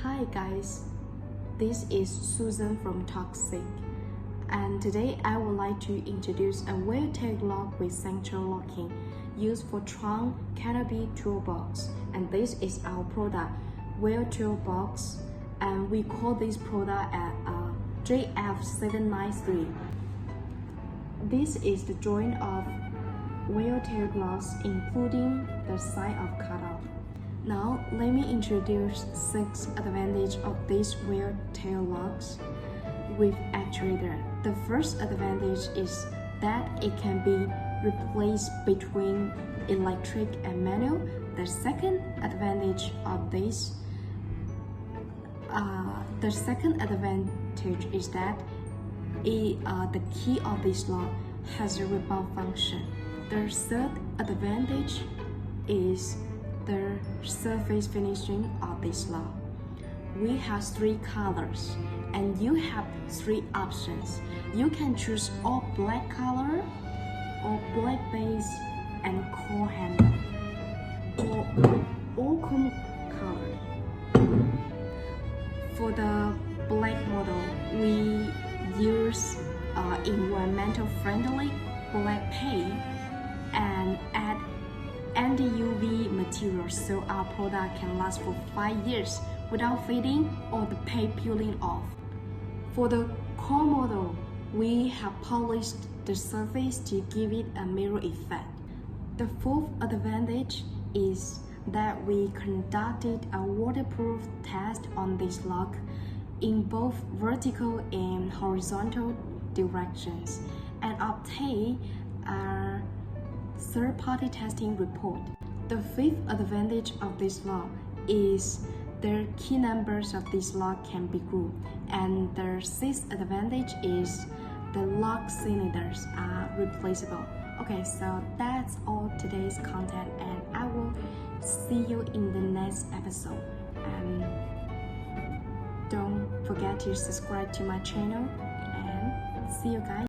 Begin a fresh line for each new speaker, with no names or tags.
Hi guys, this is Susan from Toxic, and today I would like to introduce a wheel-tail lock with central locking used for trunk canopy toolbox, and this is our product, wheel-tail box, and we call this product at JF793. This is the joint of wheel-tail locks, including the side of cutout. Now, let me introduce 6 advantages of these wheel-tail locks with actuator. The first advantage is that it can be replaced between electric and manual. The second advantage is that the key of this lock has a rebound function. The third advantage is the surface finishing of this lock. We have 3 colors and you have 3 options. You can choose all black color or black base and core handle or all chrome color. For the black model, we use environmental friendly black paint and add anti-UV material so our product can last for 5 years without fading or the paint peeling off. For the core model, we have polished the surface to give it a mirror effect. The fourth advantage is that we conducted a waterproof test on this lock in both vertical and horizontal directions and obtained a third-party testing report. The fifth advantage of this lock is the key numbers of this lock can be grouped, and the sixth advantage is the lock cylinders are replaceable. Okay, so that's all today's content, and I will see you in the next episode. And don't forget to subscribe to my channel, and see you guys.